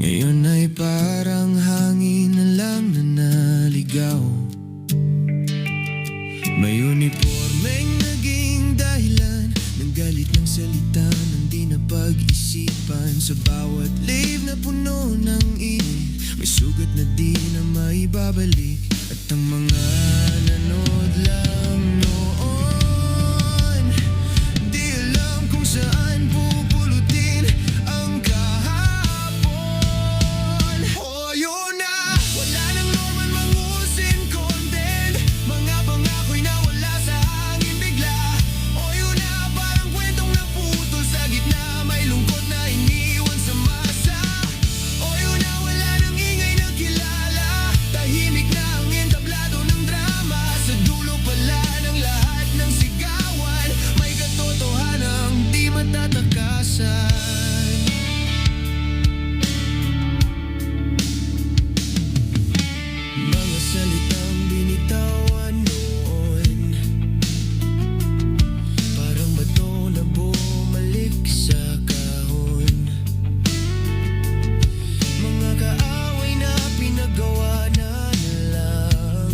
Ngayon ay parang hangin na lang na naligaw. May unipormeng naging dahilan ng galit ng salita ng di na pag-isipan. Sa bawat live na puno ng init, may sugat na di na maibabalik. At ang mga nanood lang noon, di alam kung saan pupulutin ang kahapon. Oh, yun na, wala nang normal mangusin content. Mga pangako'y nawala sa hangin bigla. Oh, yun na, parang kwentong naputol sa gitna. May lungkot na iniwan sa masa. Oh, yun na, wala nang ingay na kilala. Tahimik na ang entablado ng drama. Sa dulo pala ng lahat ng sigawan, may katotohanang di matatakasan. Mga salitang binitawan noon, parang bato na bumalik sa kahon. Mga kaaway na pinagawa na lang,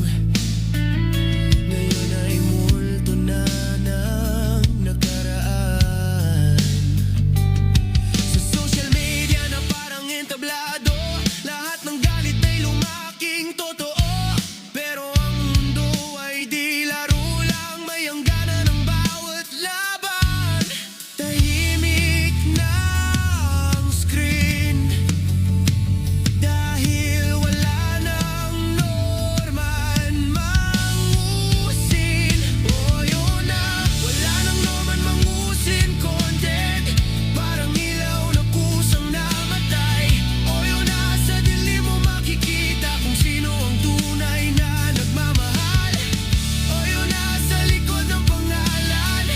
ngayon ay multo na ng nakaraan. Sa social media na parang entablado, lahat ng galit ay lumaking totoo. Pero ang mundo ay di laro lang, may hangganan ng bawat laban. Tahimik na ang screen, dahil wala nang norman mangusin. Oh, yun na, wala nang norman mangusin content. Parang ilaw na kusang namatay. Oh, yun na, sa dilim mo makikita kung sino ang tunay na nagmamahal. Oh, yun na, sa likod ng pangalan,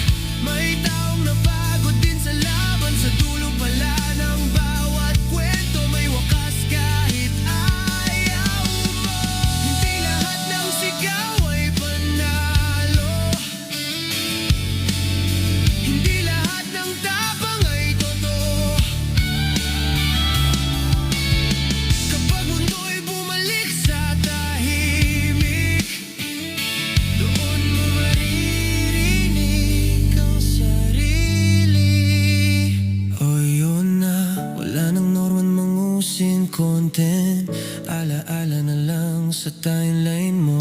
may taong napagod din sa laban. Sa dulo pala ng bawat kwento, may wakas kahit ayaw mo. Hindi lahat ng sigaw ay panalo, hindi lahat ng tapang ay totoo. Kapag mundo'y bumalik sa tahimik, doon mo maririnig ang sarili. Oh, yun na, wala nang norman mangusin content. Alaala na lang sa timeline mo.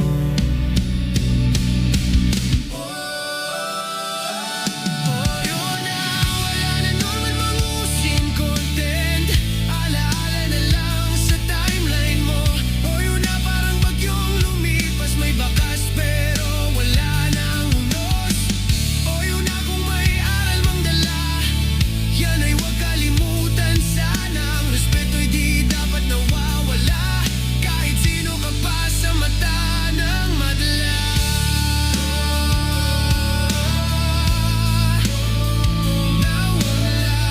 Oh, yun na, wala na norman mangusin content. Alaala na lang sa timeline mo. Oh, yun na, parang bagyong lumipas, may bakas pero wala nang unos. Oh, yun na, kung may aral mang dala, yan ay huwag kalimutan sana. Ang respeto'y di dapat nawawala, kahit sino ka pa sa mata ng madla. Nawala.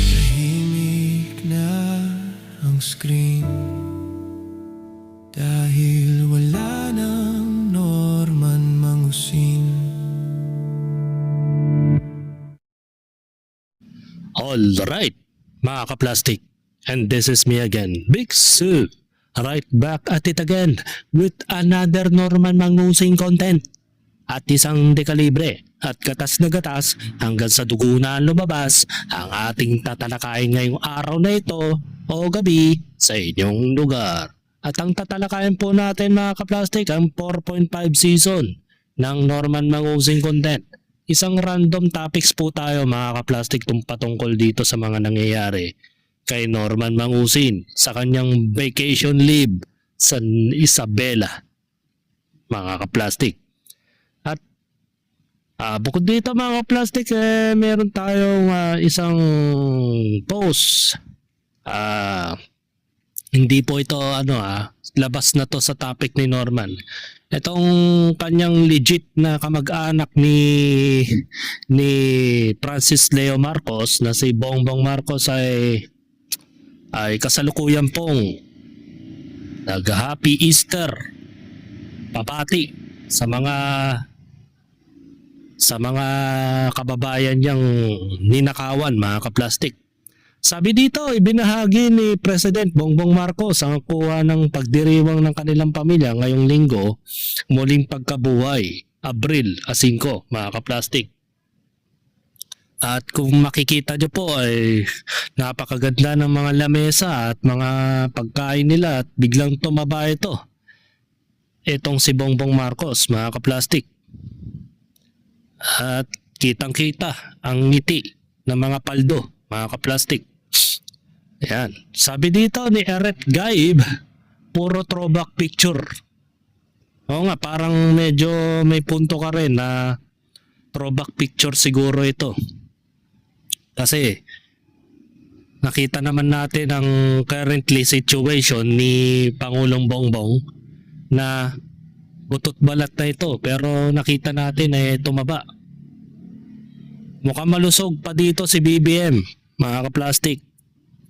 Tahimik na ang screen, dahil wala nang norman mangusin. Alright, mga ka-plastic. And this is me again, Big Sue. Right back at it again with another Norman Mangusing content. At isang dekalibre at gatas na gatas hanggang sa dugo na lumabas ang ating tatalakayin ngayong araw na ito o gabi sa inyong lugar. At ang tatalakayin po natin, mga ka-plastic, ang 4.5 season ng Norman Mangusing content. Isang random topics po tayo, mga ka-plastic, patungkol dito sa mga nangyayari kay Norman Mangusin sa kanyang vacation leave sa Isabela, mga ka-plastic. At bukod dito, mga ka-plastic, meron tayong isang post. Hindi po ito labas na to sa topic ni Norman. Itong kanyang legit na kamag-anak ni Francis Leo Marcos na si Bongbong Marcos ay kasalukuyan pong nag-Happy Easter papati sa mga sa mga kababayan niyang ninakawan, mga kaplastik. Sabi dito, ibinahagi ni President Bongbong Marcos ang kuha ng pagdiriwang ng kanilang pamilya ngayong linggo, muling pagkabuhay, Abril 5, mga kaplastik. At kung makikita nyo po ay napakaganda ng mga lamesa at mga pagkain nila at biglang tumaba ito. Itong si Bongbong Marcos, mga kaplastik. At kitang-kita ang ngiti ng mga paldo, mga kaplastik. Ayan. Sabi dito ni Eret Gaib, puro throwback picture. Oo nga, parang medyo may punto ka rin na throwback picture siguro ito. Kasi nakita naman natin ang currently situation ni Pangulong Bongbong na butot balat na ito, pero nakita natin ay tumaba. Mukhang malusog pa dito si BBM, mga kaplastik.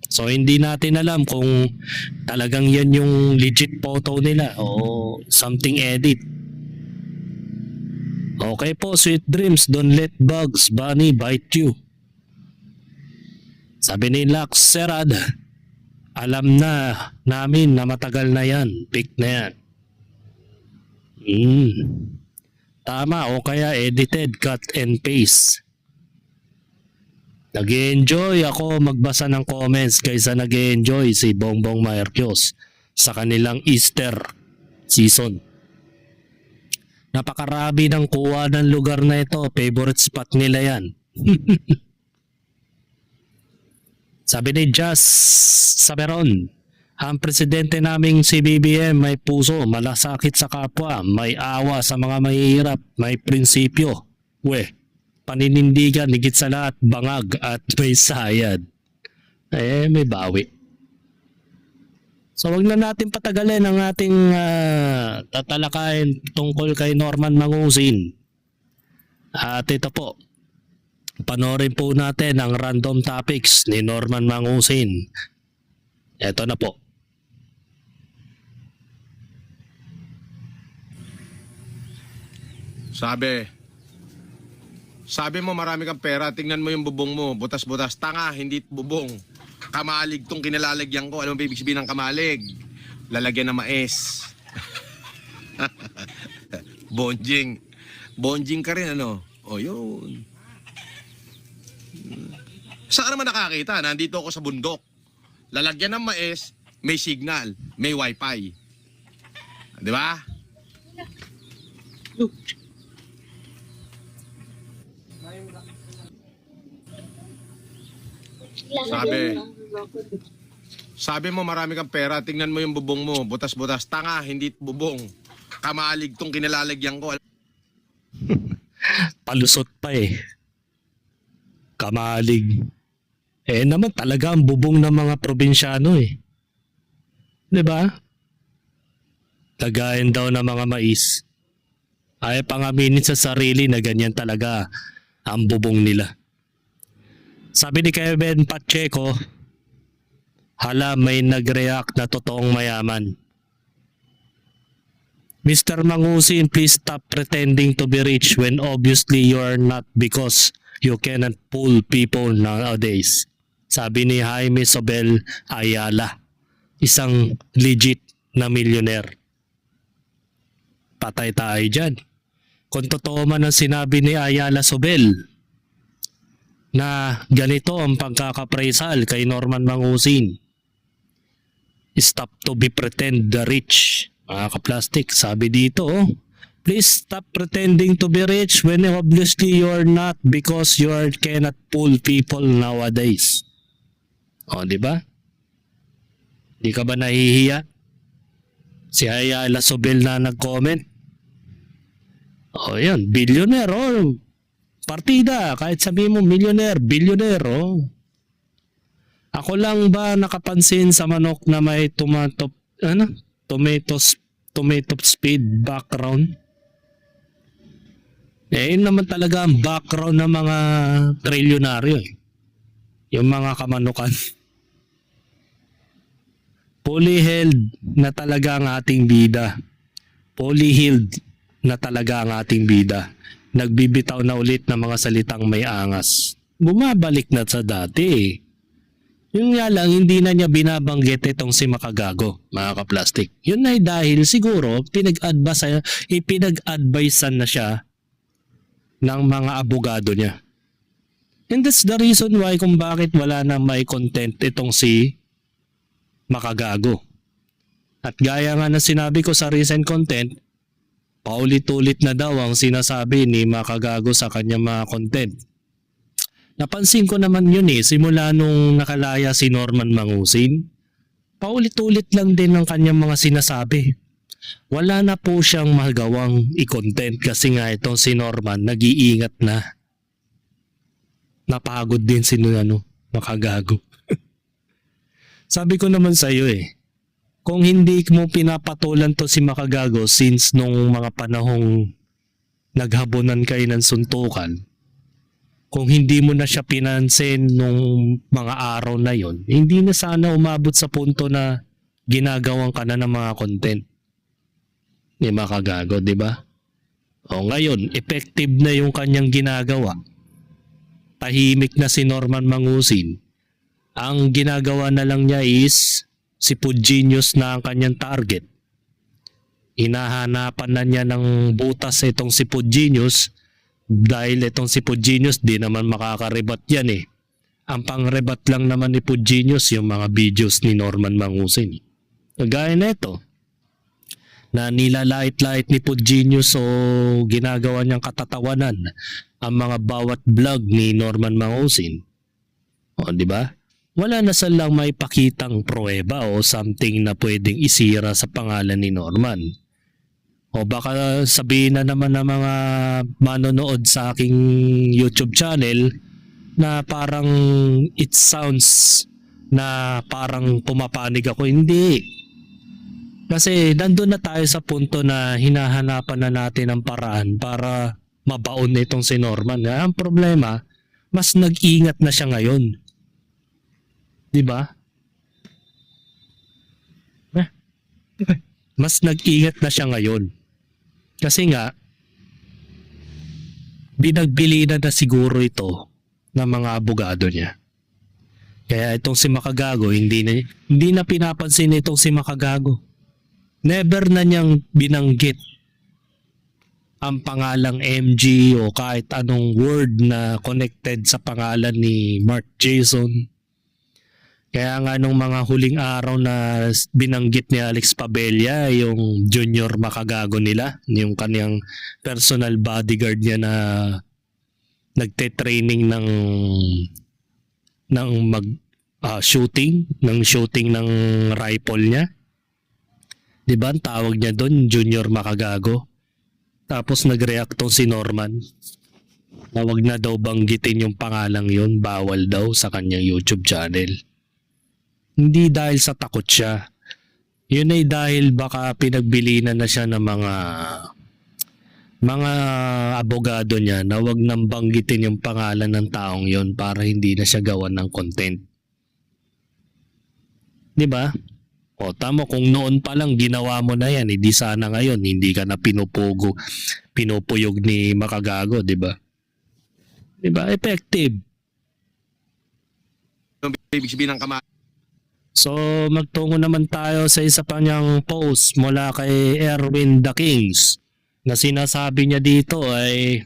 So hindi natin alam kung talagang yan yung legit photo nila o something edit. Okay po, sweet dreams, don't let bugs bunny bite you. Sabi ni Lax Serad, alam na namin na matagal na yan, pick na yan. Tama o kaya edited, cut and paste. Nag-enjoy ako magbasa ng comments kaysa nag-enjoy si Bongbong Marcos sa kanilang Easter season. Napakarami ng kuha ng lugar na ito. Favorite spot nila yan. Sabi ni Jazz Saberon, ang presidente naming si BBM may puso, malasakit sa kapwa, may awa sa mga mahihirap, may prinsipyo. Paninindigan, higit sa lahat, bangag at may sayad. May bawi. So wag na natin patagalin ang ating tatalakayin tungkol kay Norman Mangusin. At ito po, panoorin po natin ang random topics ni Norman Mangusin. Ito na po. Sabi mo marami kang pera, tingnan mo yung bubong mo, butas-butas, tanga, hindi bubong. Kamalig tong kinalalagyan ko. Alam mo ba ibig sabihin ng kamalig? Lalagyan ng mais. Bonjing. Bonjing ka rin, ano? O, yun. Saan naman nakakita? Nandito ako sa bundok. Lalagyan ng mais, may signal, may wifi. Di ba? Sabi mo marami kang pera, tingnan mo yung bubong mo, butas-butas, tanga, hindi bubong. Kamalig tong kinalalagyan ko. Palusot pa eh. Kamalig. Naman talaga ang bubong ng mga probinsyano eh. 'Di ba? Tagayin daw ng mga mais. Ay pangaminin sa sarili na ganyan talaga ang bubong nila. Sabi ni Kevin Pacheco, hala may nag-react na totoong mayaman. Mr. Mangusin, please stop pretending to be rich when obviously you are not because you cannot fool people nowadays. Sabi ni Jaime Sobel Ayala, isang legit na millionaire. Patay tayo dyan. Kung totoo man ang sinabi ni Ayala Sobel, na ganito ang pagkakapraisal kay Norman Mangusin. Stop to be pretend the rich. Mga kaplastik, sabi dito, please stop pretending to be rich when obviously you are not because you cannot fool people nowadays. O, di ba? Di ka ba nahihiya? Si Ayala Sobel na nag-comment. O, yan, billionaire, o. Partida, kahit sabihin mo millionaire, billionaire, oh. Ako lang ba nakapansin sa manok na may tomato speed background? Yun naman talaga ang background ng mga trilyonaryo eh. Yung mga kamanukan. Fully held na talaga ang ating bida. Fully healed na talaga ang ating bida. nagbibitaw na ulit ng mga salitang may angas. Bumabalik na sa dati. Yun nga lang, hindi na niya binabanggit itong si Makagago, mga kaplastik. Yun ay dahil siguro ipinag-advisean na siya ng mga abogado niya. And that's the reason why kung bakit wala na may content itong si Makagago. At gaya nga na sinabi ko sa recent content, paulit-ulit na daw ang sinasabi ni Makagago sa kanyang mga content. Napansin ko naman yun simula nung nakalaya si Norman Mangusin. Paulit-ulit lang din ang kanyang mga sinasabi. Wala na po siyang magawang i-content kasi nga itong si Norman nag-iingat na. Napagod din si Makagago. Sabi ko naman sa iyo kung hindi mo pinapatulan to si Makagago since nung mga panahong naghabunan kayo ng suntukan, kung hindi mo na siya pinansin nung mga araw na yon, hindi na sana umabot sa punto na ginagawan ka na ng mga content ni Makagago, di ba? O ngayon, effective na yung kanyang ginagawa. Tahimik na si Norman Mangusin. Ang ginagawa na lang niya is si Pudginius na ang kanyang target. Hinahanapan na niya ng butas itong si Pudginius dahil itong si Pudginius di naman makakarebat yan Ang pangrebat lang naman ni Pudginius yung mga videos ni Norman Mangusin. Gaya na ito, na nilalait-lait ni Pudginius o ginagawa niyang katatawanan ang mga bawat vlog ni Norman Mangusin. O di ba? Wala na silang may pakitang pruweba o something na pwedeng isira sa pangalan ni Norman. O baka sabihin na naman ng mga manonood sa aking YouTube channel na parang it sounds na parang pumapanig ako. Hindi. Kasi nandun na tayo sa punto na hinahanapan na natin ang paraan para mabaon itong si Norman. Ang problema, mas nag-ingat na siya ngayon. Diba? Mas nag-ingat na siya ngayon. Kasi nga, binagbilinan na siguro ito ng mga abogado niya. Kaya itong si Makagago, hindi na pinapansin itong si Makagago. Never na niyang binanggit ang pangalang MG o kahit anong word na connected sa pangalan ni Mark Jason. Kaya nga nung mga huling araw na binanggit ni Alex Pabella yung junior Makagago nila, yung kaniyang personal bodyguard niya na nagte-training ng shooting ng rifle niya. 'Di ba? Ang tawag niya doon Junior Makagago. Tapos nag-react tong si Norman. Na wag na daw banggitin yung pangalang yun, bawal daw sa kanyang YouTube channel. Hindi dahil sa takot siya. Yun ay dahil baka pinagbilinan na siya ng mga abogado niya na wag nang banggitin yung pangalan ng taong yon para hindi na siya gawan ng content. 'Di ba? O tama, kung noon pa lang ginawa mo na yan, hindi sana ngayon hindi ka na pinupuyog ni Makagago, 'di ba? 'Di ba? Effective. Yung ibig sabihin ng kama. So magtungo naman tayo sa isa pa niyang post mula kay Erwin The Kings na sinasabi niya dito ay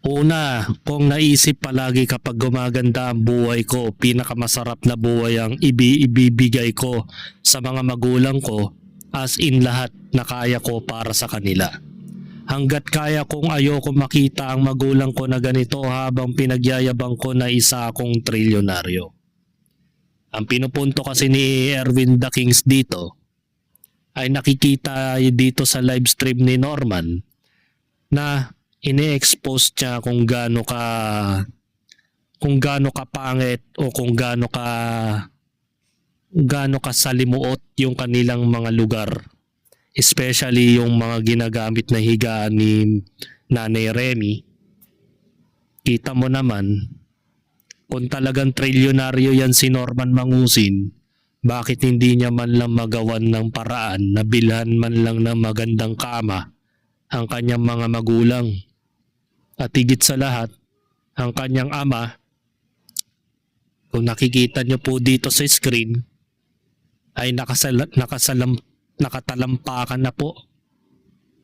una, kung naisip palagi kapag gumaganda ang buhay ko, pinakamasarap na buhay ang ibibigay ko sa mga magulang ko as in lahat na kaya ko para sa kanila. Hanggat kaya kong ayoko makita ang magulang ko na ganito habang pinagyayabang ko na isa akong trilyonaryo. Ang pinupunto kasi ni Erwin The Kings dito ay nakikita dito sa live stream ni Norman na ini-expose niya kung gaano ka pangit o kung gaano ka salimuot yung kanilang mga lugar, especially yung mga ginagamit na higaan ni Nanay Remy. Kita mo naman kung talagang trilyonaryo yan si Norman Mangusin, bakit hindi niya man lang magawan ng paraan na bilhan man lang ng magandang kama ang kanyang mga magulang. At higit sa lahat, ang kanyang ama. Kung nakikita nyo po dito sa screen, ay nakatalampakan na po.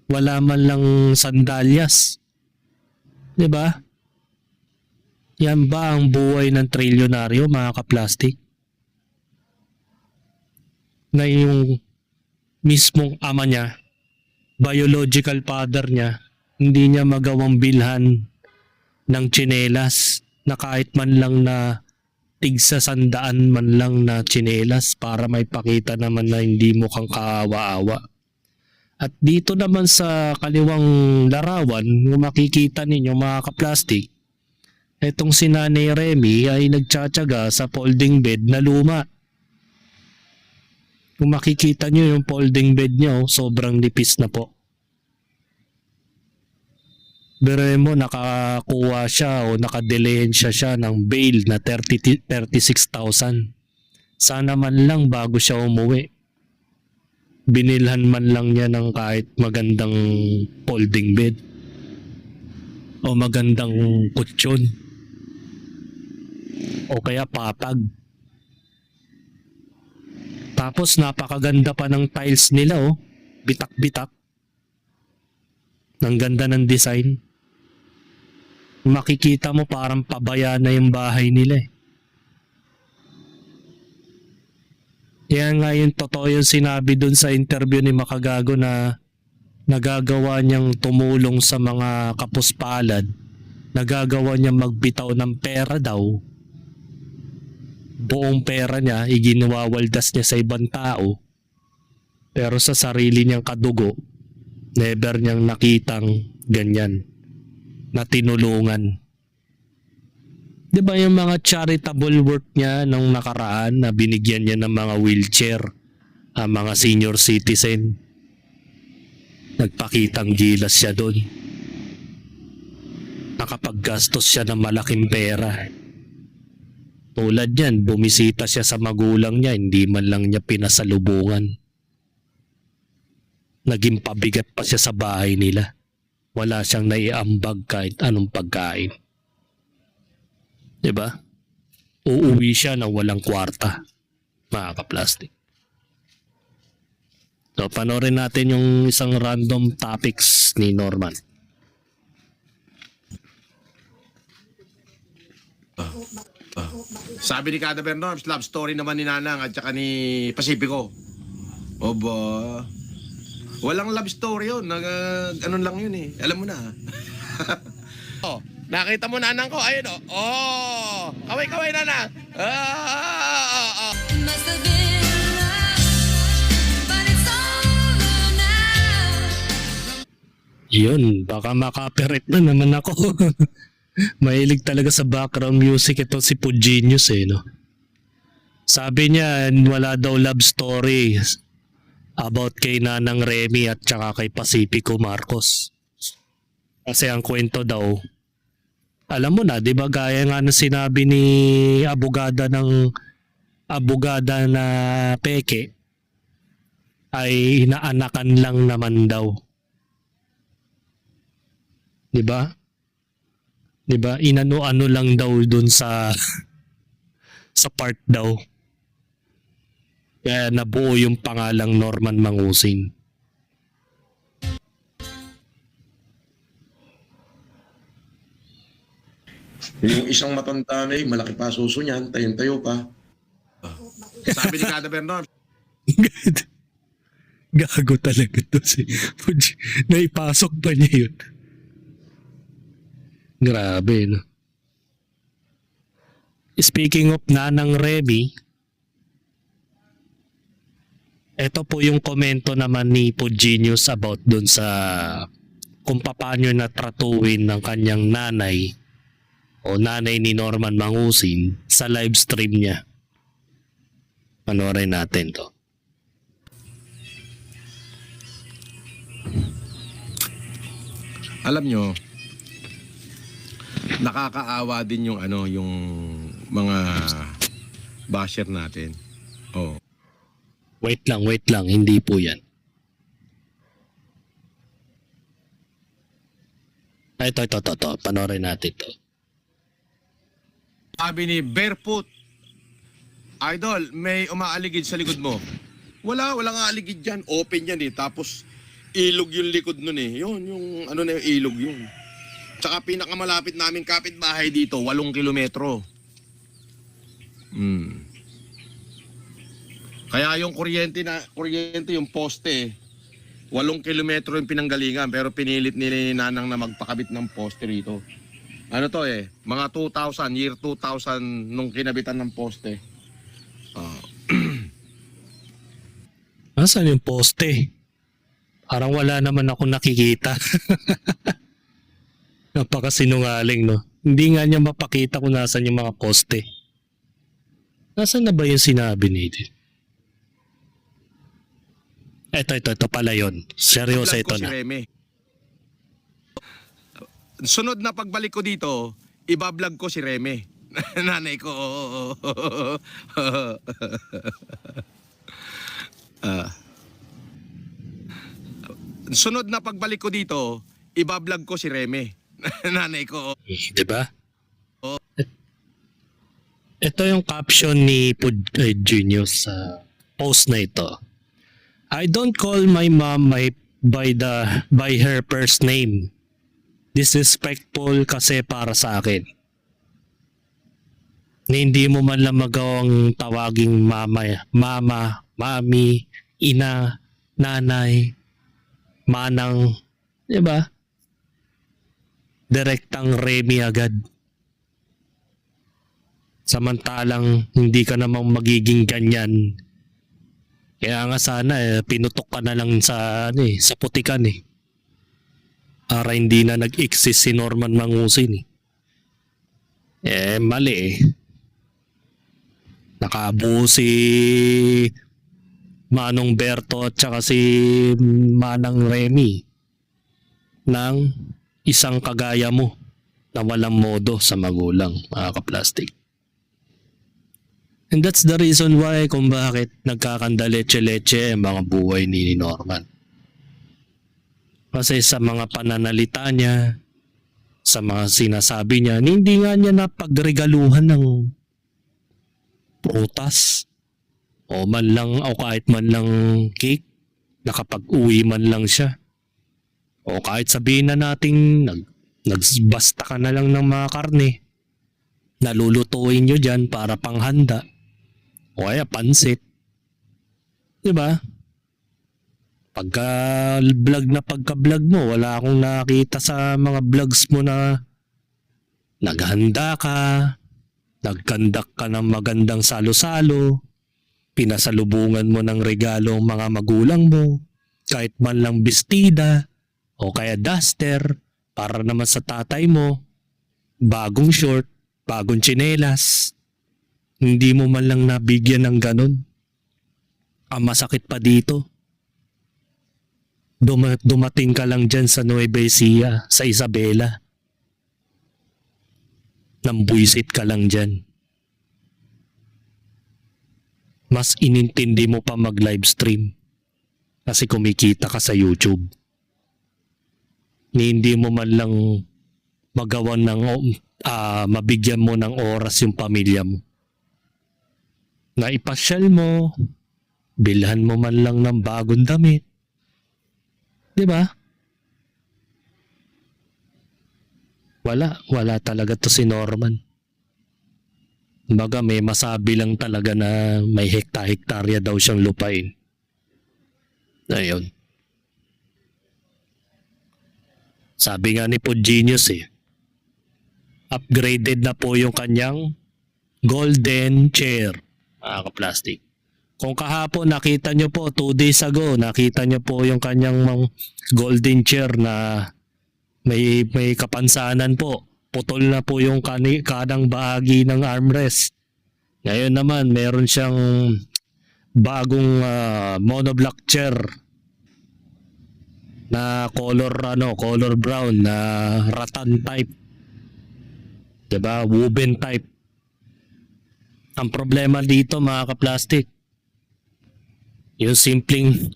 Wala man lang sandalyas. 'Di ba? Yan ba ang buhay ng trilyonaryo, mga kaplastik? Na yung mismong ama niya, biological father niya, hindi niya magawang bilhan ng tsinelas na kahit man lang na tigsa 100 man lang na tsinelas para may pakita naman na hindi mo kang kaawa-awa. At dito naman sa kaliwang larawan, kung makikita ninyo mga kaplastik, itong si Nanay Remy ay nagtsatsaga sa folding bed na luma. Kung makikita nyo yung folding bed niya, sobrang nipis na po. Biro mo, nakakuha siya o nakadilihensya siya ng bail na 36,000. Sana man lang bago siya umuwi, binilhan man lang niya ng kahit magandang folding bed o magandang kutsyon o kaya patag. Tapos napakaganda pa ng tiles nila, oh. Bitak-bitak. Ang ganda ng design. Makikita mo parang pabaya na yung bahay nila eh. Kaya nga yung totoo yung sinabi dun sa interview ni Makagago na nagagawa niyang tumulong sa mga kapuspalad, nagagawa niyang magbitaw ng pera daw. Buong pera niya, iginiwawaldas niya sa ibang tao. Pero sa sarili niyang kadugo, never niyang nakitang ganyan na tinulungan. Di ba yung mga charitable work niya nung nakaraan na binigyan niya ng mga wheelchair, ang mga senior citizen? Nagpakitang gilas siya doon. Nakapaggastos siya ng malaking pera. Tulad yan, bumisita siya sa magulang niya, hindi man lang niya pinasalubungan. Naging pabigat pa siya sa bahay nila. Wala siyang naiambag kahit anong pagkain. Diba? Uuwi siya na walang kwarta, mga kaplastik. So, panoorin natin yung isang random topics ni Norman. Sabi ni Kada Bernorms, love story naman ni Nanang at saka ni Pacifico. Oba. Walang love story yun. Ano lang yun eh. Alam mo na. Oh, nakita mo Nanang ko? Ayun oh. Oh! Kaway-kaway Nanang! Must have been love, but it's over now. Yun, baka makaperate na naman ako. Mahilig talaga sa background music ito si Pugenius eh, no? Sabi niya, wala daw love story about kay Nanang Remy at saka kay Pacifico Marcos. Kasi ang kwento daw, alam mo na, di ba gaya nga na sinabi ni abogada na peke, ay inaanakan lang naman daw. Di ba? Di ba? Inano-ano lang daw dun sa sa part daw. Kaya nabuo yung pangalang Norman Mangusing. Yung isang matanda na malaki pa suso niyan, tayong-tayo pa. Sabi ni Kada Bernorms, Gago talaga to si Puj. Naipasok pa niya yun. Grabe, no? Speaking of Nanang Remy, ito po yung komento naman ni Pugenius about dun sa kung paano na tratuin ng kanyang nanay o nanay ni Norman Mangusing sa live stream niya. Panoorin natin to. alam nyo, nakakaawa din yung yung mga basher natin. Oh. Wait lang, hindi po yan. Ay, ito. Panorin natin to. Sabi ni Barefoot, Idol, may umaaligid sa likod mo. Walang aaligid dyan. Open yan eh. Tapos ilog yung likod nun eh. Yun, yung ano na yung ilog yun. Tsaka pinakamalapit namin kapitbahay dito, 8 kilometro. Kaya yung kuryente yung poste, 8 kilometro yung pinanggalingan, pero pinilit nila ni Nanang na magpakabit ng poste rito. Ano to eh, mga 2000, year 2000 nung kinabitan ng poste. Nasaan yung poste? Parang wala naman ako nakikita. Napakasinungaling, no? Hindi nga niya mapakita kung nasaan yung mga poste. Nasaan na ba yung sinabi nito? Ito pala yun. Seryoso Ibablog ito ko si na. Reme. Sunod na pagbalik ko dito, ibablog ko si Reme. Nanay ko. Sunod na pagbalik ko dito, ibablog ko si Reme. Nanay ko. Diba? Ito yung caption ni Pud Genius sa post na ito. I don't call my mom by her first name. Disrespectful kasi para sa akin. Na hindi mo man lang magawang tawaging mama, mami, ina, nanay, manang, di ba? Direktang Remy agad. Samantalang hindi ka namang magiging ganyan. Kaya nga sana pinutok ka na lang sa sa putikan eh. Para hindi na nag-exist si Norman Mangusin eh. Mali eh. Nakabuo si Manong Berto at saka si Manang Remy ng isang kagaya mo na walang modo sa magulang, mga kaplastik. And that's the reason why kung bakit nagkakandaleche-leche ang mga buhay ni Norman. Kasi sa mga pananalita niya, sa mga sinasabi niya, hindi nga niya napagregaluhan ng prutas o man lang o kahit man lang cake, nakapag-uwi man lang siya. O kahit sabihin na nating nagbasta ka na lang ng mga karne, nalulutuin nyo dyan para panghanda. O kaya pansit. Diba? Pagka-vlog mo, wala akong nakita sa mga vlogs mo na naghanda ka, nagkandak ka ng magandang salo-salo, pinasalubungan mo ng regalo ang mga magulang mo, kahit man lang bestida, o kaya duster, para naman sa tatay mo, bagong short, bagong tsinelas. Hindi mo man lang nabigyan ng ganun. Ang masakit pa dito, dumating ka lang dyan sa Nueva Ecija, sa Isabela. Nambuisit ka lang dyan. Mas inintindi mo pa mag-livestream kasi kumikita ka sa YouTube. Hindi mo man lang magawan ng mabigyan mo ng oras yung pamilya mo. Na ipasyal mo, bilhan mo man lang ng bagong damit. 'Di ba? Wala talaga to si Norman. Baga may masabi lang talaga na may hekta-hektarya daw siyang lupain. Ayun. Sabi nga ni Pod Genius upgraded na po yung kanyang golden chair. Mga kaplastik. Kung kahapon nakita nyo po, 2 days ago, nakita nyo po yung kanyang golden chair na may kapansanan po. Putol na po yung kanang bahagi ng armrest. Ngayon naman, meron siyang bagong monoblock chair na color brown na rattan type. Diba? Woven type. Ang problema dito mga kaplastik, yung simpleng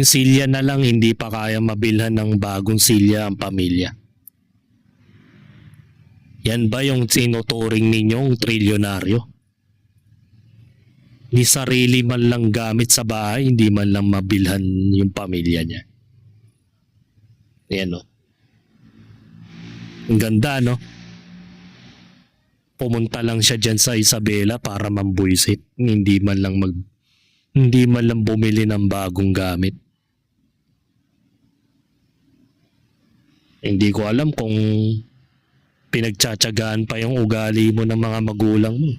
silya na lang hindi pa kaya mabilhan ng bagong silya ang pamilya. Yan ba yung tinuturing ninyong trilyonaryo? Ni sarili man lang gamit sa bahay, hindi man lang mabilhan yung pamilya niya. Yan o. Ang ganda, no? Pumunta lang siya dyan sa Isabela para mambuisit. Hindi man lang bumili ng bagong gamit. Hindi ko alam kung pinagtsatsagaan pa yung ugali mo ng mga magulang mo.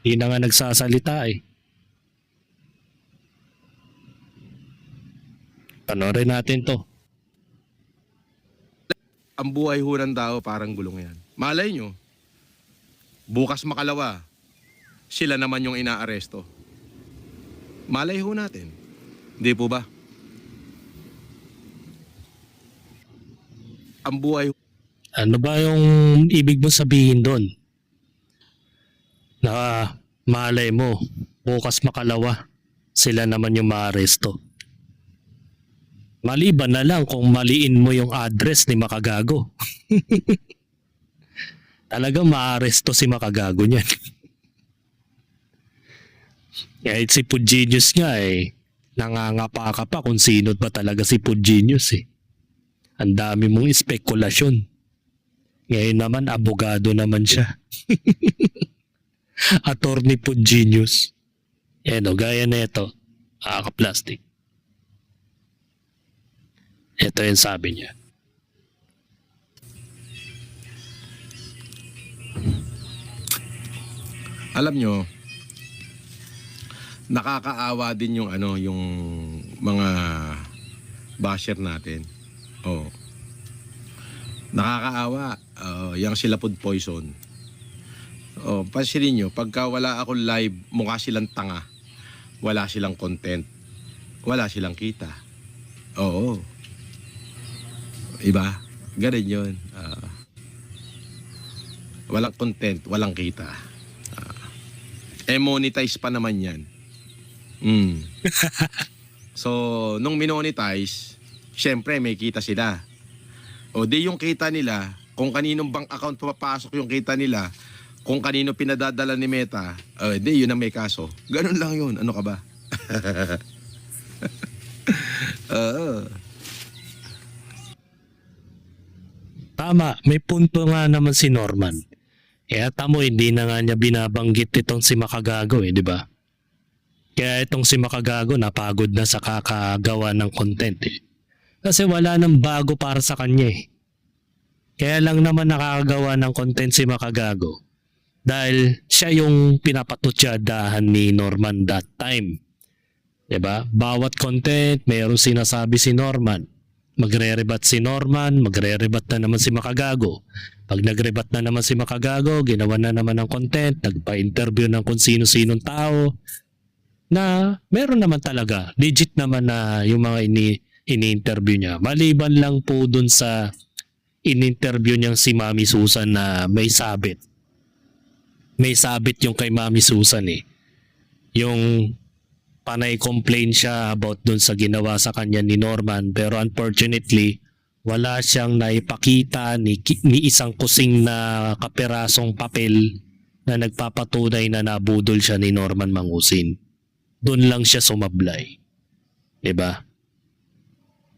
Hindi na nga nagsasalita eh. Panoorin natin to. Ang buhay ho ng tao parang gulong yan. Malay nyo, bukas makalawa, sila naman yung inaaresto. Malay ho natin. Hindi po ba? Ang buhay Ano ba yung ibig mo sabihin doon? Na malay mo, bukas makalawa, sila naman yung maaresto. Maliban na lang kung maliin mo yung address ni Makagago. Talagang maaresto si Makagago niyan. Kahit si Pudgenius nga eh, nangangapa ka pa kung sino ba talaga si Pudgenius eh. Ang dami mong espekulasyon. Ngayon naman, abogado naman siya. Attorney Pudgenius. Yan o, gaya na ito. Ka-plastic. Ito yung sabi niya. Alam nyo, nakakaawa din yung yung mga basher natin. Oh. Nakakaawa, yung sila food poison. Oh, pansinin nyo, pagka wala akong live, mukha silang tanga. Wala silang content. Wala silang kita. Oo. Iba? Ganun yun. Walang content, walang kita. Monetize pa naman yan. So, nung minonetize, syempre may kita sila. O di yung kita nila, kung kaninong bank account papasok yung kita nila, kung kanino pinadadala ni Meta, di yun ang may kaso. Ganun lang yun. Ano ka ba? Tama, may punto nga naman si Norman. Kaya tamo, hindi na nga niya binabanggit itong si Makagago di ba? Kaya itong si Makagago napagod na sa kakagawa ng content Kasi wala nang bago para sa kanya Kaya lang naman nakakagawa ng content si Makagago. Dahil siya yung pinapatutsadahan ni Norman that time. Diba? Bawat content, mayroong sinasabi si Norman. Magre-rebat si Norman, magre-rebat na naman si Makagago. Pag nagrebat na naman si Makagago, ginawa na naman ng content, nagpa-interview ng kung sino-sinong tao na meron naman talaga, legit naman na yung mga ini-interview niya. Maliban lang po dun sa in-interview niyang si Mami Susan na may sabit. May sabit yung kay Mami Susan Yung panay complain siya about dun sa ginawa sa kanya ni Norman, pero unfortunately wala siyang naipakita ni isang kusing na kaperasong papel na nagpapatunay na nabudol siya ni Norman Mangusin. Doon lang siya sumablay. Diba?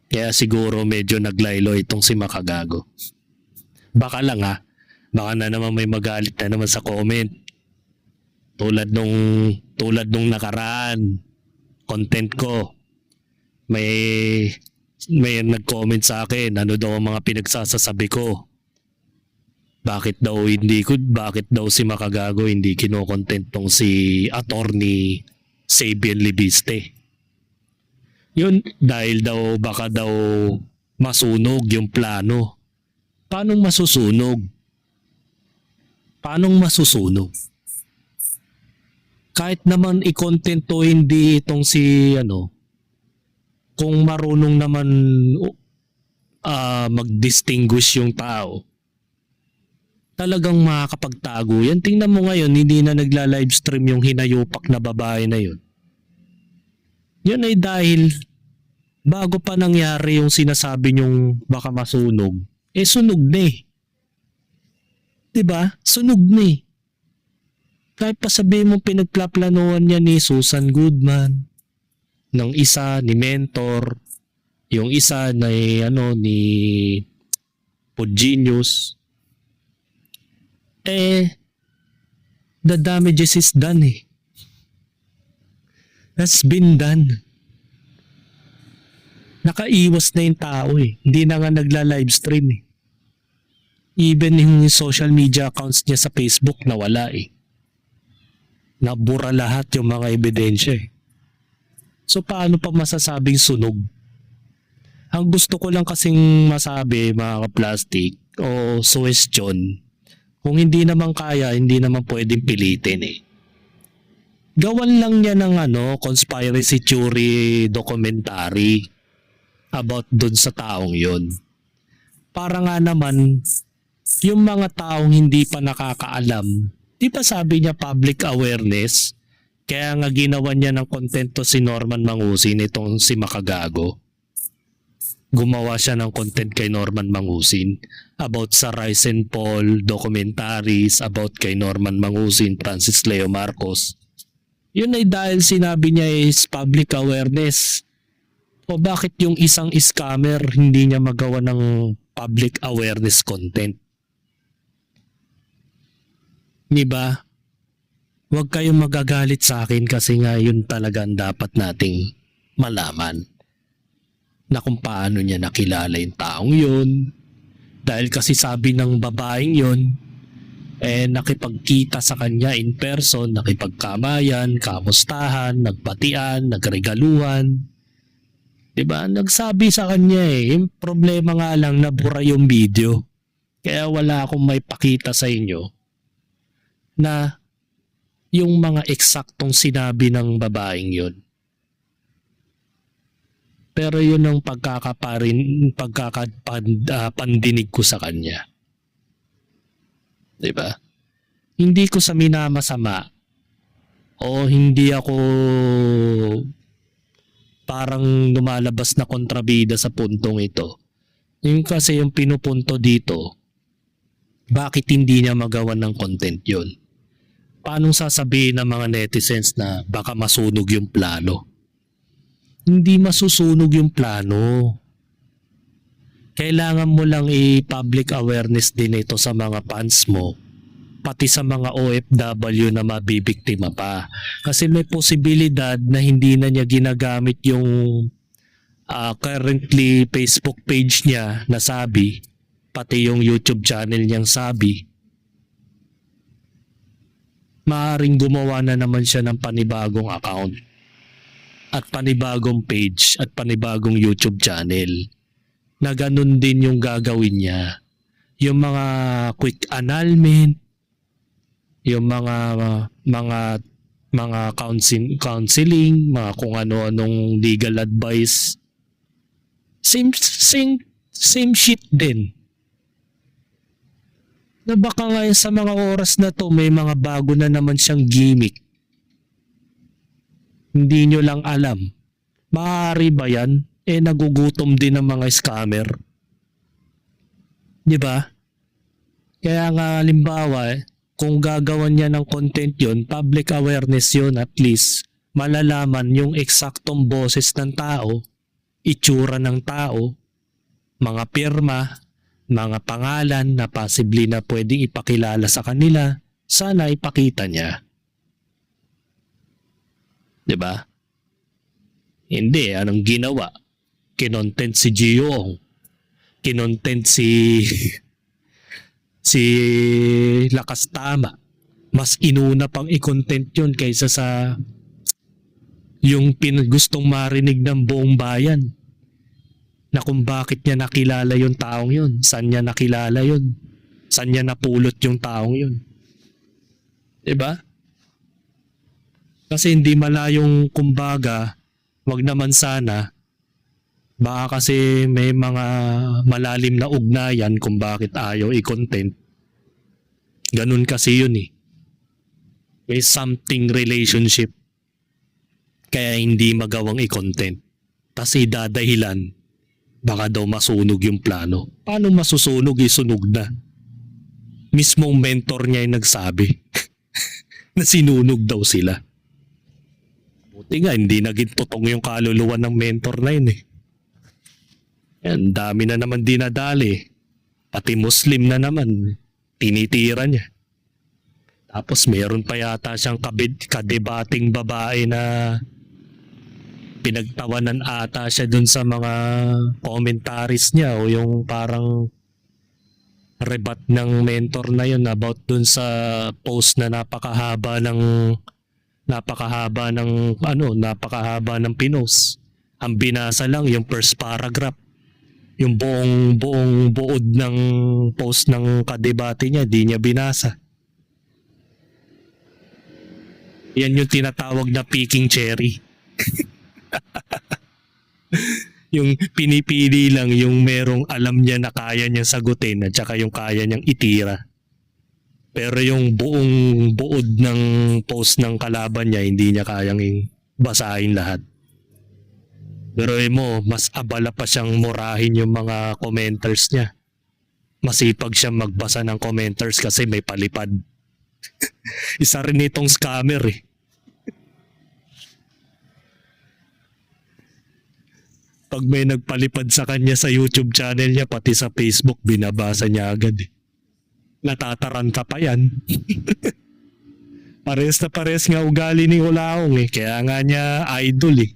Kaya siguro medyo naglaylo itong si Makagago. Baka lang baka na naman may magalit na naman sa comment. Tulad nung nakaraan content ko, may nag-comment sa akin ano daw ang mga pinagsasasabi ko. Bakit daw si Makagago hindi kino-content tong si Attorney Sabian Libiste. Yun dahil baka daw masunog yung plano. Paanong masusunog? Kahit naman i-content to hindi itong si kung marunong naman mag-distinguish yung tao, talagang makakapagtago yan. Tingnan mo ngayon, hindi na nagla-livestream yung hinayupak na babae na yun. Yun ay dahil bago pa nangyari yung sinasabi nyong baka masunog, sunog na 'Diba? Sunog na eh. Kahit pa sabihin mo pinagplaplanuhan niya ni Susan Goodman, ng isa ni Mentor, yung isa na ni Podgenius, the damages is done eh. That's been done. Nakaiwas na yung tao eh. Hindi na nga nagla-livestream eh. Even yung social media accounts niya sa Facebook nawala eh. Nabura lahat yung mga ebidensya eh. So paano pa masasabing sunog? Ang gusto ko lang kasing masabi mga ka-plastic o suggestion, kung hindi naman kaya, hindi naman pwedeng pilitin eh. Gawan lang niya ng conspiracy theory documentary about dun sa taong yun. Para nga naman, yung mga taong hindi pa nakakaalam, di ba sabi niya public awareness? Kaya nga ginawa niya ng content to si Norman Mangusin, itong si Makagago. Gumawa siya ng content kay Norman Mangusin about sa Rise and Fall documentaries about kay Norman Mangusin, Francis Leo Marcos. Yun ay dahil sinabi niya is public awareness. O bakit yung isang scammer hindi niya magawa ng public awareness content? Diba? Huwag kayong magagalit sa akin kasi nga yun talaga ang dapat nating malaman. Na kung paano niya nakilala yung taong yun. Dahil kasi sabi ng babaeng yun, nakipagkita sa kanya in person, nakipagkamayan, kamustahan, nagbatian, nagregaluhan. Diba? Nagsabi sa kanya yung problema nga lang nabura yung video. Kaya wala akong may pakita sa inyo na yung mga eksaktong sinabi ng babaeng yun. Pero yun ang pagkakapandinig ko sa kanya. Diba? Hindi ko sa minamasama o hindi ako parang lumalabas na kontrabida sa puntong ito. Yung kasi yung pinupunto dito, bakit hindi niya magawa ng content yun? Paano sasabihin ng mga netizens na baka masunog yung plano? Hindi masusunog yung plano. Kailangan mo lang i-public awareness din ito sa mga fans mo, pati sa mga OFW na mabibiktima pa. Kasi may posibilidad na hindi na niya ginagamit yung currently Facebook page niya na Sabi, pati yung YouTube channel niyang Sabi. Maaaring gumawa na naman siya ng panibagong account at panibagong page at panibagong YouTube channel na ganun din yung gagawin niya. Yung mga quick annulment, yung mga counseling, mga kung ano-anong legal advice. Same shit din. Na baka ngayon sa mga oras na to may mga bago na naman siyang gimmick. Hindi nyo lang alam. Maaari ba yan? Nagugutom din ng mga scammer. Di ba? Kaya nga halimbawa, kung gagawan niya ng content yun, public awareness yun at least, malalaman yung eksaktong boses ng tao, itsura ng tao, mga pirma, mga pangalan na possibly na pwedeng ipakilala sa kanila, sana ipakita niya. 'Di ba? Hindi, anong ginawa? Kinontent si Gio, kinontent si Lakas Tama. Mas inuna pang i-content yun kaysa sa yung gustong marinig ng buong bayan. Na kung bakit niya nakilala yung taong yun. Saan niya nakilala yun? Saan niya napulot yung taong yun? Diba? Kasi hindi malayong kumbaga, wag naman sana. Baka kasi may mga malalim na ugnayan kung bakit ayaw i-content. Ganun kasi yun eh. May something relationship. Kaya hindi magawang i-content. Kasi dadahilan. Baka daw masunog yung plano. Paano masusunog? Sunog na. mismong mentor niya yung nagsabi na sinunog daw sila. Buti nga, hindi naging tutong yung kaluluwa ng mentor na yun eh. Yan, dami na naman dinadali. Pati Muslim na naman, tinitira niya. Tapos mayroon pa yata siyang kadebating babae na pinagtawanan ata siya dun sa mga commentaries niya o yung parang rebat ng mentor na yun about dun sa post na napakahaba ng pinost. Ang binasa lang yung first paragraph. Yung buong buod ng post ng kadebate niya, di niya binasa. Yan yung tinatawag na picking cherry. Yung pinipili lang yung merong alam niya na kaya niyang sagutin at saka yung kaya niyang itira. Pero yung buong buod ng post ng kalaban niya, hindi niya kayang basahin lahat. Pero mo, mas abala pa siyang murahin yung mga commenters niya. Masipag siyang magbasa ng commenters kasi may palipad. Isa rin itong scammer eh. Pag may nagpalipad sa kanya sa YouTube channel niya, pati sa Facebook, binabasa niya agad eh. Natataranta pa yan. Pares na pares nga ugali ni Kulaong eh. Kaya nga niya idol eh.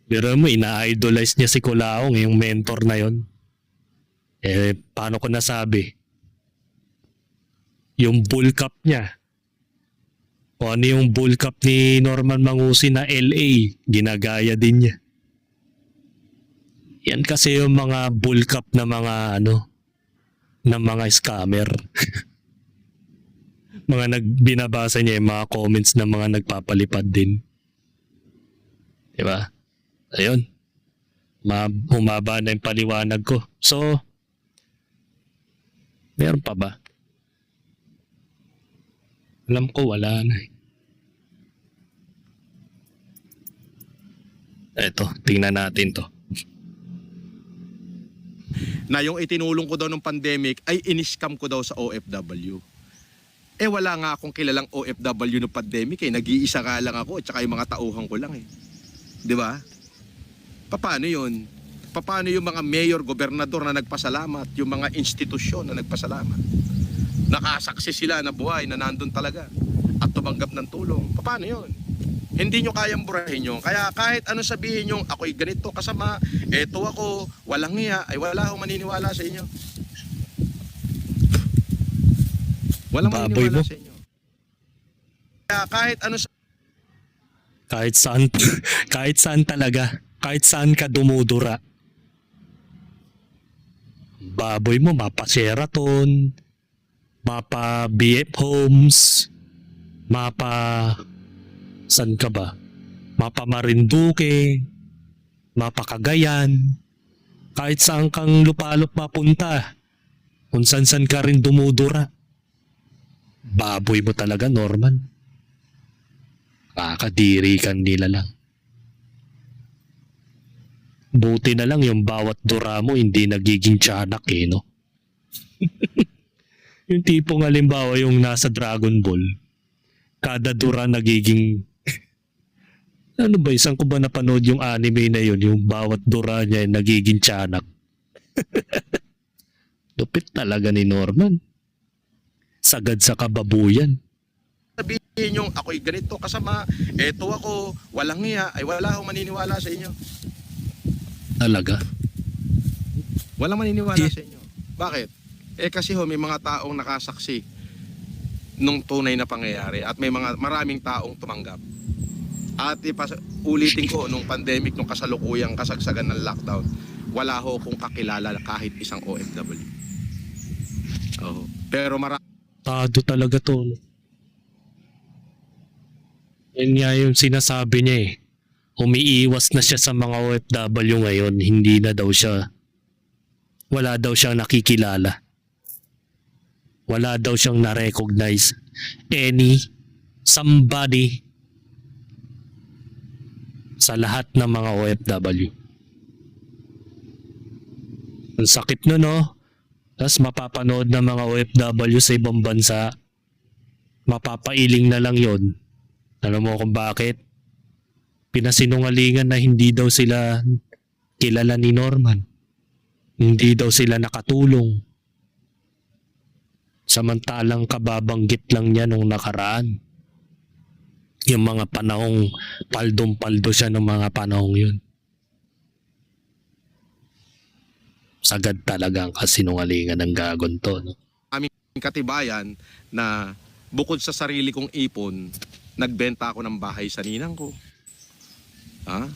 Pero mo, ina-idolize niya si Kulaong, yung mentor na yon. Eh, paano ko nasabi? Yung bull cup niya. O ano yung bull cup ni Norman Mangusi na LA, ginagaya din niya. Yan kasi yung mga bull cup na mga na mga scammer. Mga binabasa niya yung mga comments ng mga nagpapalipad din. Diba? Ayun. Humaba na yung paliwanag ko. So, meron pa ba? Alam ko wala na. Eto, tingnan natin to. Na yung itinulong ko daw ng pandemic ay in-scam ko daw sa OFW. Eh wala nga akong kilalang OFW ng pandemic eh. Nag-iisa ka lang ako at saka yung mga tauhan ko lang eh. Di ba? Paano yun? Paano yung mga mayor, gobernador na nagpasalamat, yung mga institusyon na nagpasalamat? Nakasaksi sila na buhay na nandun talaga at tumanggap ng tulong. Paano yun? Hindi nyo kayang burahin yun. Kaya kahit ano sabihin nyo, ako'y ganito kasama, eto ako, walang hiya, ay wala akong maniniwala sa inyo. Walang Baboy maniniwala mo. sa inyo. Kaya kahit ano Kahit saan talaga, kahit saan ka dumudura. Baboy mo, mapa Sheraton, mapa BF Homes, mapa saan ka ba? Mapa Marinduque, mapa Cagayan, kahit saan kang lupalop mapunta, kung saan ka rin dumudura. Baboy mo talaga, Norman. Kakadiri kan nila lang. Buti na lang yung bawat dura mo hindi nagiging tiyanak eh, no? Yung tipong halimbawa yung nasa Dragon Ball, kada dura nagiging ano ba, isang ko ba napanood yung anime na yun, yung bawat dura niya nagiging tiyanak. Lupit talaga ni Norman. Sagad sa kababuyan. sabihin nyo, ako'y ganito kasama, eto ako, walang hiya, ay wala akong maniniwala sa inyo. Talaga. Walang maniniwala sa inyo. Bakit? Eh kasi may mga taong nakasaksi nung tunay na pangyayari at may maraming taong tumanggap. At ulitin ko, nung pandemic, nung kasalukuyang kasagsagan ng lockdown, wala ho kong kakilala kahit isang OFW. Oh. Pero Tado talaga to. No? Yan nga yung sinasabi niya eh. Umiiwas na siya sa mga OFW ngayon. Hindi na daw siya, wala daw siyang nakikilala. Wala daw siyang na-recognize somebody sa lahat ng mga OFW. Ang sakit no, no? Tapos mapapanood ng mga OFW sa ibang bansa. Mapapailing na lang yon. Alam mo kung bakit? Pinasinungalingan na hindi daw sila kilala ni Norman. Hindi daw sila nakatulong. Samantalang kababanggit lang niya nung nakaraan. Yung mga panahong paldong-paldo siya ng mga panahong yun. Sagad talaga ang kasinungalingan ng gagon to. No? Katibayan na bukod sa sarili kong ipon, nagbenta ako ng bahay sa ninang ko. Ha?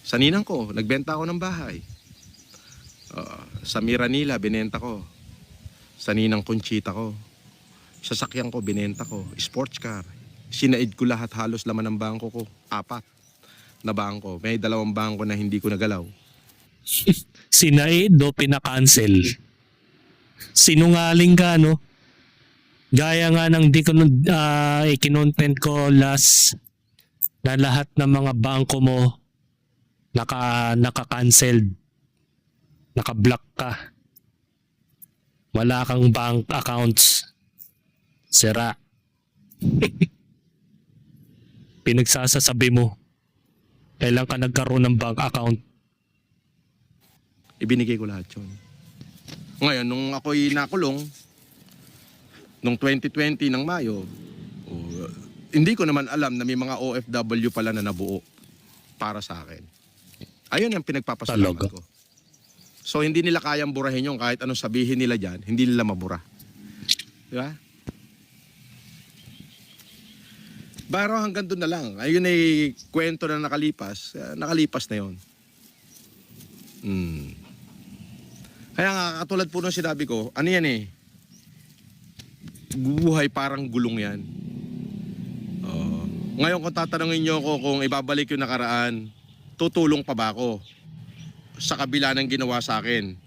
Sa ninang ko, nagbenta ako ng bahay. Sa Miranila, binenta ko. Sa ninang Conchita ko. Sasakyan ko, binenta ko. Sports car. Sinaid ko lahat, halos laman ng bangko ko. 4 na bangko. May 2 bangko na hindi ko nagalaw. Sinaid o pinakancel? Sinungaling ka, no? Gaya nga ng ikinontent ko last na lahat ng mga bangko mo naka-cancelled. Naka-block ka. Wala kang bank accounts. Sira. Pinagsasasabi mo kailan ka nagkaroon ng bank account. Ibinigay ko lahat yun. Ngayon, nung ako'y nakulong, nung 2020 ng Mayo, hindi ko naman alam na may mga OFW pala na nabuo para sa akin. Ayun ang pinagpapasalamat Talaga? ko. So hindi nila kayang burahin yung kahit anong sabihin nila dyan, hindi nila mabura. Di ba? Pero hanggang doon na lang. Ayun ay kwento na nakalipas. Nakalipas na yun. Kaya nga, katulad po nung sinabi ko, ano yan eh, buhay parang gulong yan. Ngayon kung tatanungin nyo ako kung ibabalik yung nakaraan, tutulong pa ba ako sa kabila ng ginawa sa akin?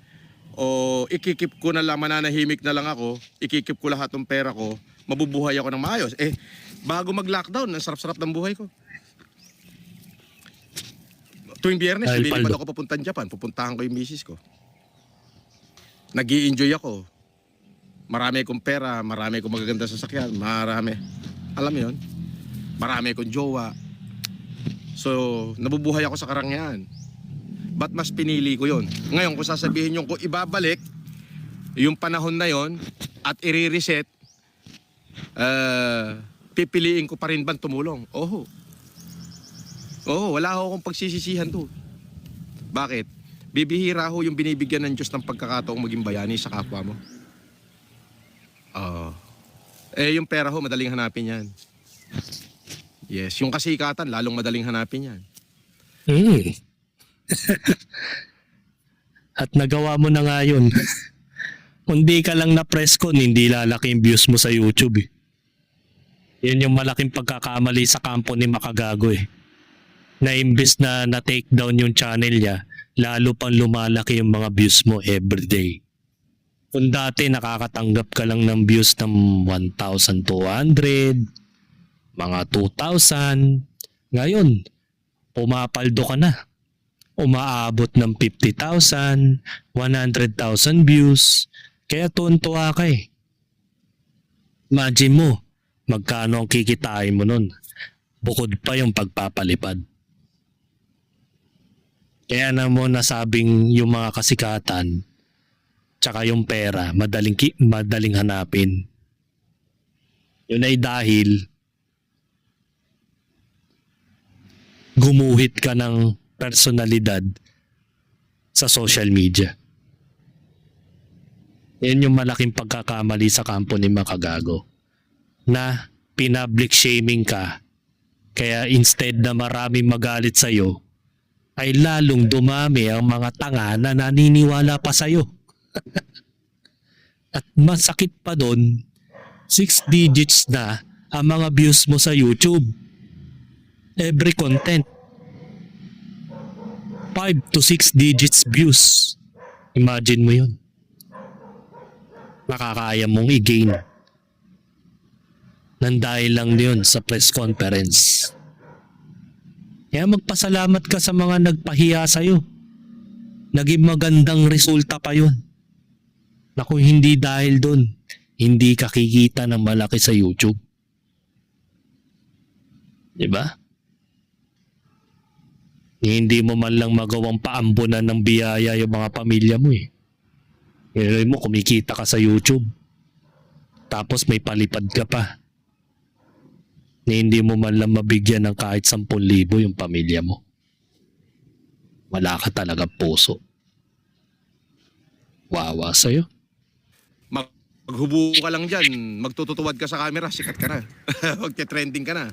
O ikikip ko na lang, mananahimik na lang ako, ikikip ko lahat ng pera ko, mabubuhay ako ng maayos. Bago mag-lockdown, ang sarap-sarap ng buhay ko. Tuwing Biyernes, Dahil lilipad paldo. ako papuntang Japan, pupuntahan ko yung misis ko. Nag-i-enjoy ako. Marami akong pera, marami akong magaganda sasakyan, marami. Alam mo yun? Marami akong jowa. So, nabubuhay ako sa karangyaan. Ba't mas pinili ko yun? Ngayon, kung sasabihin nyo, kung ibabalik yung panahon na yon at i-reset, pipiliin ko pa rin bang tumulong? Oo, wala akong pagsisisihan to. Bakit? Bibihira ho yung binibigyan ng Diyos ng pagkakataong maging bayani sa kapwa mo. Yung pera ho, madaling hanapin yan. Yes, yung kasikatan, lalong madaling hanapin yan. At nagawa mo na nga yun. Kung di ka lang na-press con, hindi lalaki yung views mo sa YouTube eh. Yun yung malaking pagkakamali sa kampo ni Makagago eh. Na imbis na na-take down yung channel niya, lalo pang lumalaki yung mga views mo everyday. Kung dati nakakatanggap ka lang ng views ng 1,200, mga 2,000, ngayon, pumapaldo ka na. Umaabot ng 50,000, 100,000 views. Kaya tuwan-tuwa ka eh. Imagine mo, magkano ang kikitain mo nun. Bukod pa yung pagpapalipad. Kaya na mo nasabing yung mga kasikatan, tsaka yung pera, madaling hanapin. Yun ay dahil gumuhit ka ng personalidad sa social media. Yan yung malaking pagkakamali sa kampo ni Makagago. Na pinpublic shaming ka, kaya instead na maraming magalit sa'yo, ay lalong dumami ang mga tanga na naniniwala pa sa'yo. At masakit pa doon, 6 digits na ang mga views mo sa YouTube. Every content. 5 to 6 digits views. Imagine mo yun. Nakakaya mong i-gain. Nang dahil lang yun sa press conference. Kaya magpasalamat ka sa mga nagpahiya sa'yo. Naging magandang resulta pa yun. na kung hindi dahil doon, hindi ka kikita ng malaki sa YouTube. Diba? Hindi mo man lang magawang paambunan ng biyaya yung mga pamilya mo eh. Ngayon mo, kumikita ka sa YouTube. Tapos may palipad ka pa. Hindi mo man lang mabigyan ng kahit 10,000 yung pamilya mo. Wala ka talaga puso. Wawa sa'yo. Maghubo ka lang dyan, magtututuwad ka sa camera, sikat ka na. Magte-trending ka na.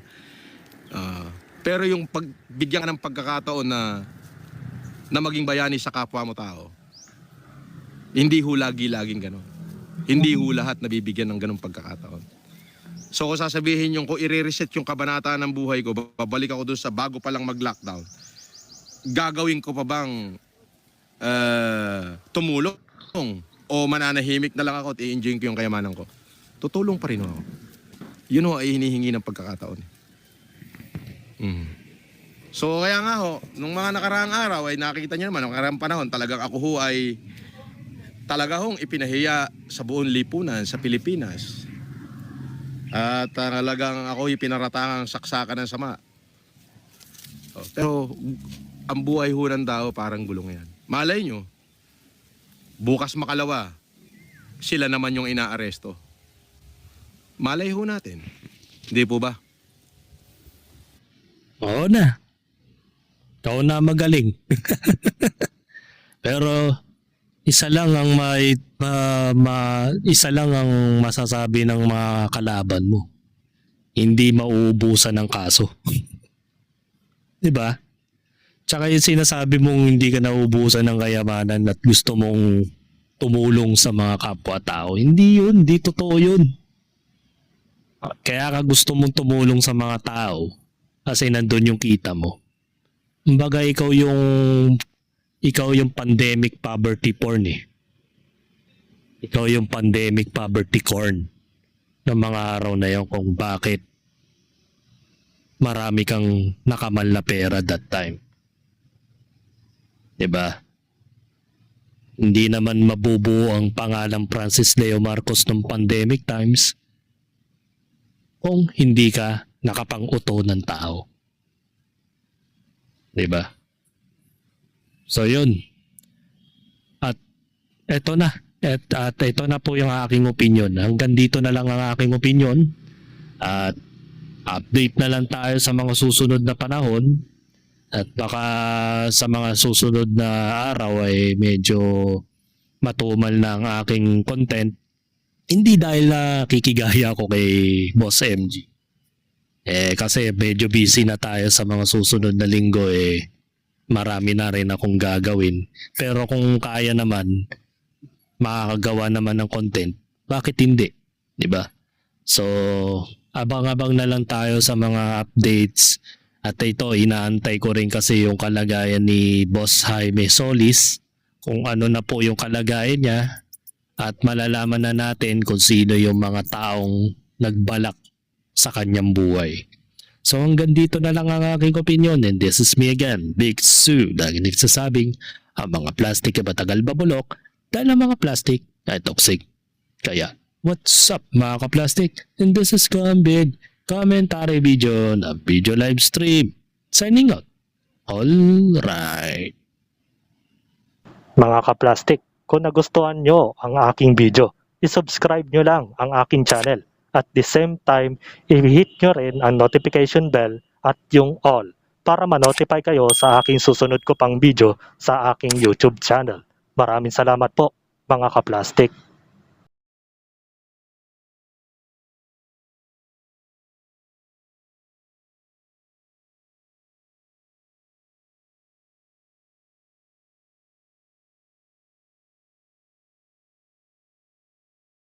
Pero yung pagbigyan ka ng pagkakataon na maging bayani sa kapwa mo tao, hindi ho lagi-laging gano'n. Hindi ho lahat nabibigyan ng ganong pagkakataon. So kung sasabihin yung kung i-reset yung kabanata ng buhay ko, babalik ako doon sa bago pa lang mag-lockdown, gagawin ko pa bang tumulong o mananahimik na lang ako at i-enjoy ko yung kayamanan ko? Tutulong pa rin ako. Yun ho ay hinihingi ng pagkakataon. So kaya nga ho, nung mga nakaraang araw ay nakita niyo naman, nung nakaraang panahon, talagang ako ho ay talaga hong ipinahiya sa buong lipunan sa Pilipinas. At talagang ako ipinaratangang saksakan ng sama. Pero ang buhay ho ng tao parang gulong yan. Malay nyo, bukas makalawa, sila naman yung inaaresto. Malay ho natin. Hindi po ba? Oo na. Ikaw na magaling. Pero isa lang ang isa lang ang masasabi ng mga kalaban mo. Hindi mauubusan ng kaso. 'Di ba? Tsaka yung sinasabi mong hindi ka nauubusan ng kayamanan at gusto mong tumulong sa mga kapwa-tao. Hindi yun. Hindi totoo yun. Kaya ka gusto mong tumulong sa mga tao kasi nandun yung kita mo. Kumbaga ikaw yung pandemic poverty porn eh. Ikaw yung pandemic poverty corn ng mga araw na yun kung bakit marami kang nakamal na pera that time. Diba? Hindi naman mabubuo ang pangalang Francis Leo Marcos ng pandemic times kung hindi ka nakapang-uto ng tao. Diba? So yun. At eto na. At ito na po yung aking opinion. Hanggang dito na lang ang aking opinion. At update na lang tayo sa mga susunod na panahon. At baka sa mga susunod na araw ay medyo matumal na ang aking content. Hindi dahil kikigaya ko kay Boss MG. Kasi medyo busy na tayo sa mga susunod na linggo marami na rin akong gagawin. Pero kung kaya naman, makakagawa naman ng content, bakit hindi? 'Di ba? So, abang-abang na lang tayo sa mga updates. At ito, inaantay ko rin kasi yung kalagayan ni Boss Jaime Solis, kung ano na po yung kalagayan niya, at malalaman na natin kung sino yung mga taong nagbalak sa kanyang buhay. So hanggang dito na lang ang aking opinion, and this is me again, Big Sue, lagi nagsasabing, ang mga plastic ay matagal babulok dahil ang mga plastic ay toxic. Kaya, what's up mga ka-plastic? And this is Big commentary video na video live stream. Signing out. Alright. Mga ka-plastic, kung nagustuhan nyo ang aking video, isubscribe nyo lang ang aking channel. At the same time, i-hit nyo rin ang notification bell at yung all para ma-notify kayo sa aking susunod ko pang video sa aking YouTube channel. Maraming salamat po mga ka-plastic.